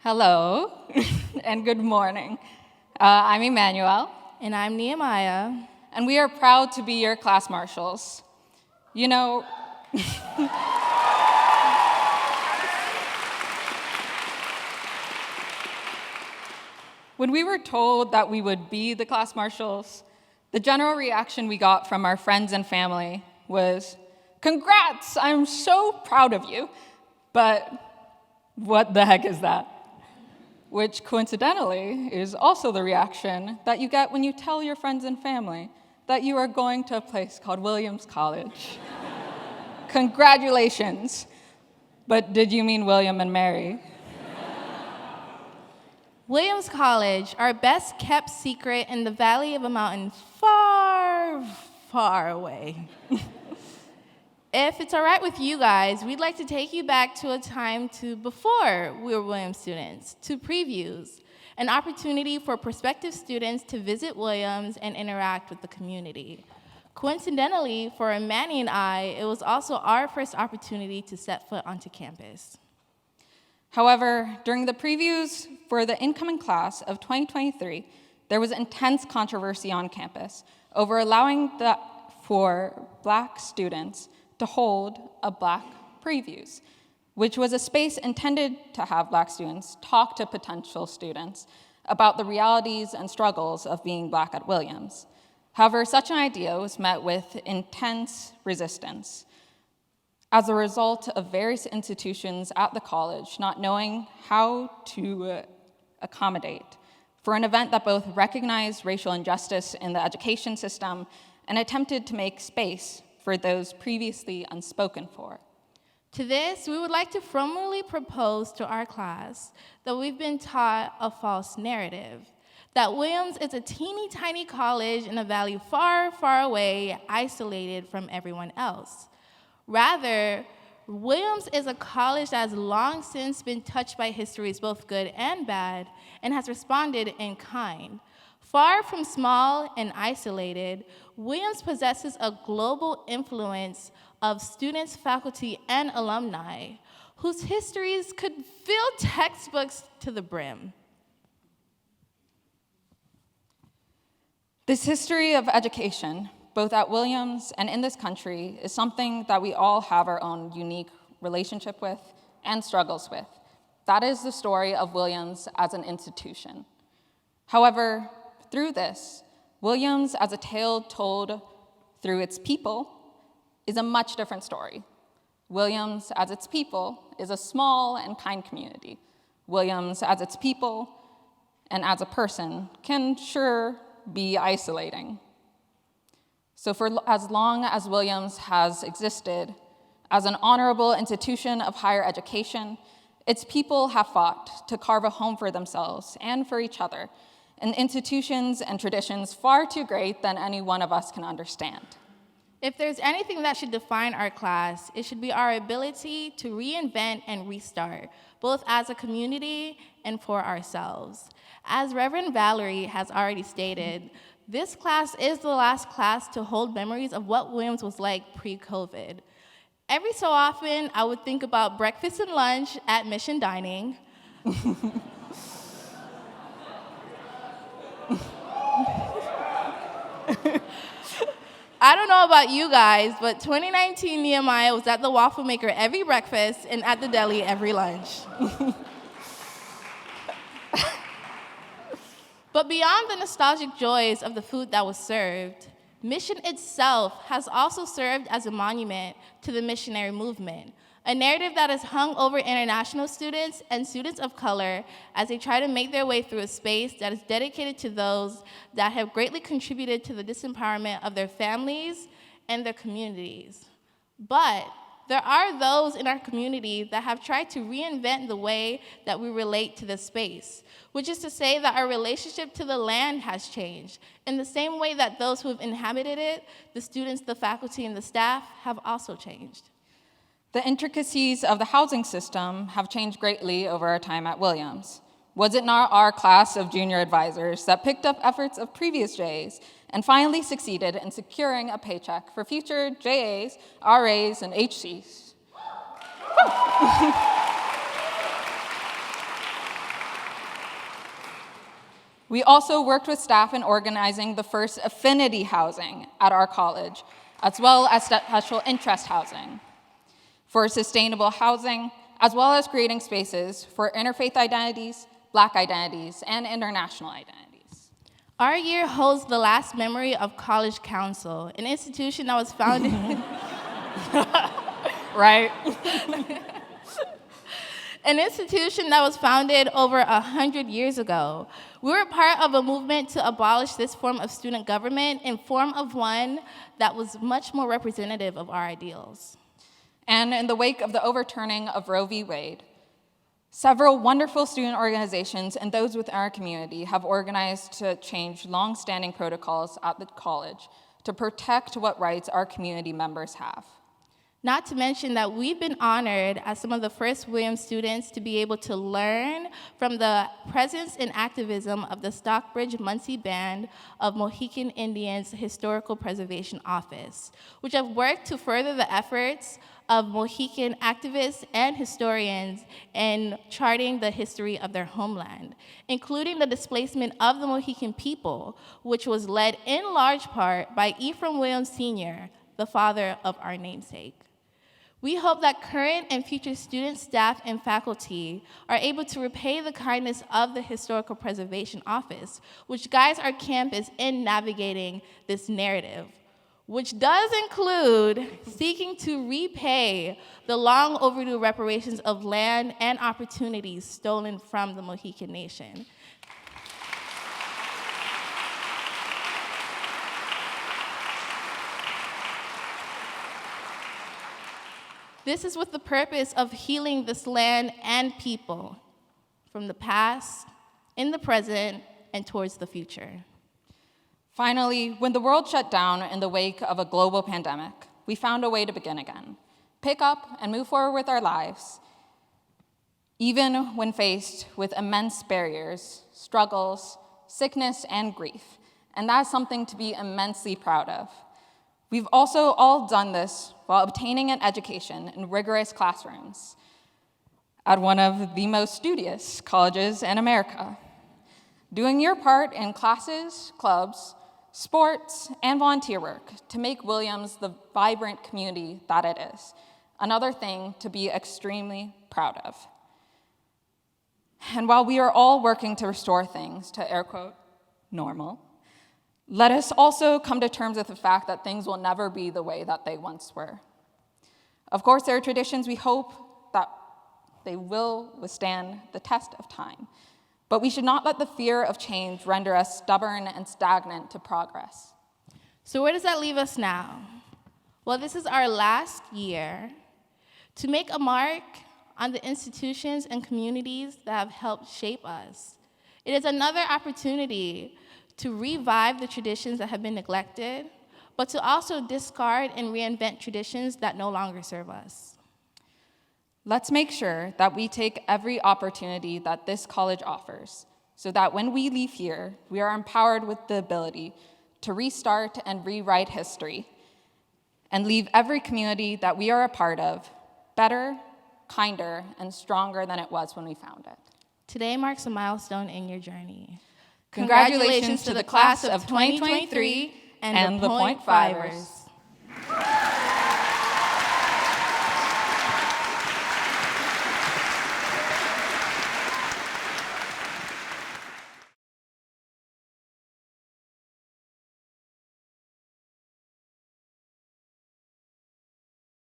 Hello, and good morning. I'm Emmanuelle, And I'm Nehemiah. and we are proud to be your class marshals. You know, when we were told that we would be the class marshals, the general reaction we got from our friends and family was, "Congrats, I'm so proud of you, but what the heck is that?" Which coincidentally is also the reaction that you get when you tell your friends and family that you are going to a place called Williams College. Congratulations. But did you mean William and Mary? Williams College, our best kept secret in the valley of a mountain far, far away. If it's all right with you guys, we'd like to take you back to a time before we were Williams students, to previews, an opportunity for prospective students to visit Williams and interact with the community. Coincidentally, for Manny and I, it was also our first opportunity to set foot onto campus. However, during the previews for the incoming class of 2023, there was intense controversy on campus over allowing for Black students to hold a Black previews, which was a space intended to have Black students talk to potential students about the realities and struggles of being Black at Williams. However, such an idea was met with intense resistance as a result of various institutions at the college not knowing how to accommodate for an event that both recognized racial injustice in the education system and attempted to make space for those previously unspoken for. To this, we would like to formally propose to our class that we've been taught a false narrative, that Williams is a teeny tiny college in a valley far, far away, isolated from everyone else. Rather, Williams is a college that has long since been touched by histories, both good and bad, and has responded in kind. Far from small and isolated, Williams possesses a global influence of students, faculty, and alumni whose histories could fill textbooks to the brim. This history of education, both at Williams and in this country, is something that we all have our own unique relationship with and struggles with. That is the story of Williams as an institution. However, through this, Williams as a tale told through its people is a much different story. Williams as its people is a small and kind community. Williams as its people and as a person can sure be isolating. So for as long as Williams has existed as an honorable institution of higher education, its people have fought to carve a home for themselves and for each other in institutions and traditions far too great than any one of us can understand. If there's anything that should define our class, it should be our ability to reinvent and restart, both as a community and for ourselves. As Reverend Valerie has already stated, this class is the last class to hold memories of what Williams was like pre-COVID. Every so often, I would think about breakfast and lunch at Mission Dining. I don't know about you guys, but 2019 Nehemiah was at the waffle maker every breakfast and at the deli every lunch. But beyond the nostalgic joys of the food that was served, Mission itself has also served as a monument to the missionary movement, a narrative that has hung over international students and students of color as they try to make their way through a space that is dedicated to those that have greatly contributed to the disempowerment of their families and their communities. But there are those in our community that have tried to reinvent the way that we relate to this space, which is to say that our relationship to the land has changed in the same way that those who have inhabited it, the students, the faculty, and the staff, have also changed. The intricacies of the housing system have changed greatly over our time at Williams. Was it not our class of junior advisors that picked up efforts of previous JAs and finally succeeded in securing a paycheck for future JAs, RAs, and HCs? We also worked with staff in organizing the first affinity housing at our college, as well as special interest housing for sustainable housing, as well as creating spaces for interfaith identities, Black identities, and international identities. Our year holds the last memory of College Council, an institution that was founded Right? an institution that was founded over 100 years ago. We were part of a movement to abolish this form of student government in form of one that was much more representative of our ideals. And in the wake of the overturning of Roe v. Wade, several wonderful student organizations and those within our community have organized to change long-standing protocols at the college to protect what rights our community members have. Not to mention that we've been honored as some of the first Williams students to be able to learn from the presence and activism of the Stockbridge-Muncie Band of Mohican Indians Historical Preservation Office, which have worked to further the efforts of Mohican activists and historians in charting the history of their homeland, including the displacement of the Mohican people, which was led in large part by Ephraim Williams Sr., the father of our namesake. We hope that current and future students, staff, and faculty are able to repay the kindness of the Historical Preservation Office, which guides our campus in navigating this narrative, which does include seeking to repay the long overdue reparations of land and opportunities stolen from the Mohican Nation. This is with the purpose of healing this land and people from the past, in the present, and towards the future. Finally, when the world shut down in the wake of a global pandemic, we found a way to begin again, pick up and move forward with our lives, even when faced with immense barriers, struggles, sickness, and grief. And that's something to be immensely proud of. We've also all done this while obtaining an education in rigorous classrooms at one of the most studious colleges in America, doing your part in classes, clubs, sports, and volunteer work to make Williams the vibrant community that it is. Another thing to be extremely proud of. And while we are all working to restore things to, air quote, normal, let us also come to terms with the fact that things will never be the way that they once were. Of course, there are traditions we hope that they will withstand the test of time, but we should not let the fear of change render us stubborn and stagnant to progress. So where does that leave us now? Well, this is our last year to make a mark on the institutions and communities that have helped shape us. It is another opportunity to revive the traditions that have been neglected, but to also discard and reinvent traditions that no longer serve us. Let's make sure that we take every opportunity that this college offers, so that when we leave here, we are empowered with the ability to restart and rewrite history, and leave every community that we are a part of better, kinder, and stronger than it was when we found it. Today marks a milestone in your journey. Congratulations to the class of 2023 and the Point Fivers.